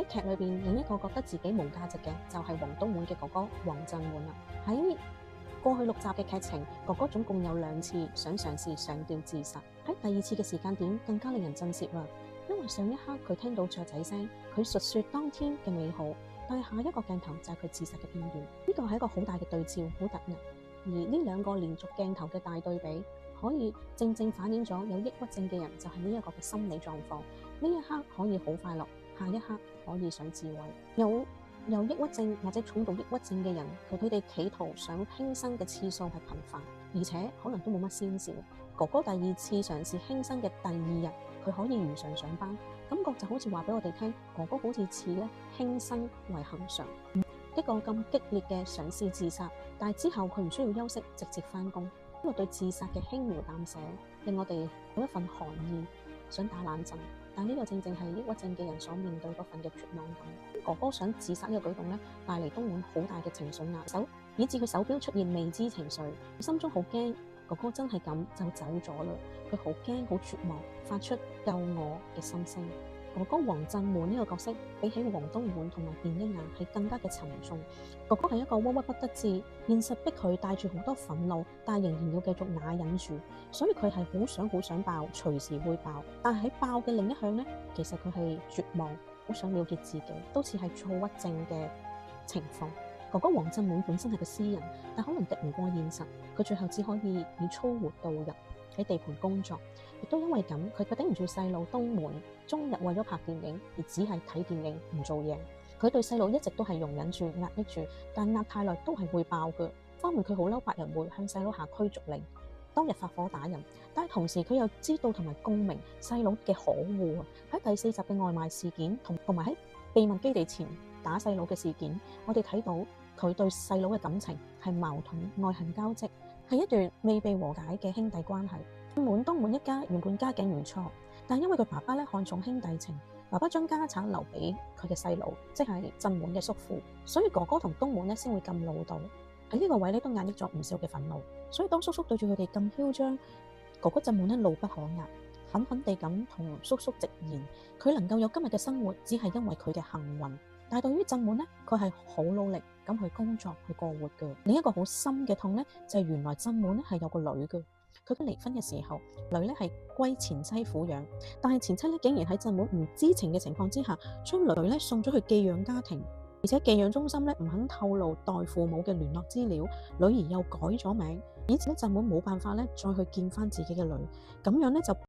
喺劇裏邊，另一個覺得自己無價值嘅就係黃東滿嘅哥哥黃振滿啦。喺過去6集嘅劇情，哥哥總共有2次想嘗試上吊自殺。喺第2次嘅時間點更加令人震懾啦，因為上一刻佢聽到雀仔聲，佢述說當天嘅美好，但係下一個鏡頭就係佢自殺嘅片段。呢個係一個好大嘅對照，好突兀。而呢2個連續鏡頭嘅大對比，可以正正反映咗有抑鬱症嘅人就係呢一個嘅心理狀況。呢一刻可以好快樂，下一刻可以想自毀。有抑鬱症或者重度抑鬱症嘅人，佢哋企圖想輕生嘅次數係頻繁，而且可能都冇乜先兆。哥哥第2次嘗試輕生嘅第2日，佢可以如常上班，感覺就好似話俾我哋聽，哥哥好似似咧輕生為恆常。一個咁激烈嘅嘗試自殺，但係之後佢唔需要休息，直接返工。呢個對自殺嘅輕描淡寫，令我哋有一份寒意，想打冷震。但呢個正正係抑鬱症嘅人所面對嗰份嘅絕望感。哥哥想自殺呢個舉動咧，帶嚟東滿好大嘅情緒壓力，以致佢手錶出現未知情緒，佢心中好驚哥哥真係咁就走咗啦。佢好驚好絕望，發出救我嘅心聲。哥哥黃振滿呢個角色比起黃東滿同埋卞一雅係更加嘅沉重。哥哥係一個鬱鬱不得志，現實逼佢帶住好多憤怒，但係仍然要繼續啞忍住，所以佢係好想爆，隨時會爆。但係喺爆嘅另一向呢，其實佢係絕望，好想了結自己，都似係躁鬱症嘅情況。哥哥黃振滿本身係個詩人，但可能敵唔過現實，佢最後只可以以粗活度日喺地盤工作。亦都因為咁，佢頂唔住細路東滿終日為咗拍電影而只係睇電影唔做嘢。佢對細路一直都係容忍住、壓抑住，但壓太耐都係會爆嘅。方面佢好嬲白日會向細佬下驅逐令，當日發火打人，但係同時佢又知道同埋共鳴細佬嘅可惡啊！喺第4集嘅外賣事件同埋喺秘密基地前打細佬嘅事件，我哋睇到佢對細佬嘅感情係矛盾、愛恨交織，係一段未被和解嘅兄弟關係。東滿一家原本家境唔錯，但因為佢爸爸看重兄弟情，爸爸將家產留俾佢嘅細佬，即係振滿嘅叔父，所以哥哥同東滿先會咁老道。喺呢個位都壓抑咗唔少嘅憤怒，所以當叔叔對住佢哋咁囂張，哥哥振滿怒不可遏，狠狠地咁同叔叔直言，佢能夠有今日嘅生活，只係因為佢嘅幸運。但係對於振滿佢係好努力咁去工作去過活嘅。另一個好深嘅痛就係原來振滿係有個女嘅。佢離婚嘅時候，女係歸前妻撫養，但係前妻竟然喺振滿唔知情嘅情況之下，將女送咗去寄養家庭，而且寄養中心唔肯透露代父母嘅聯絡資料，女兒又改咗名，以致振滿冇辦法再去見翻自己嘅女，咁樣就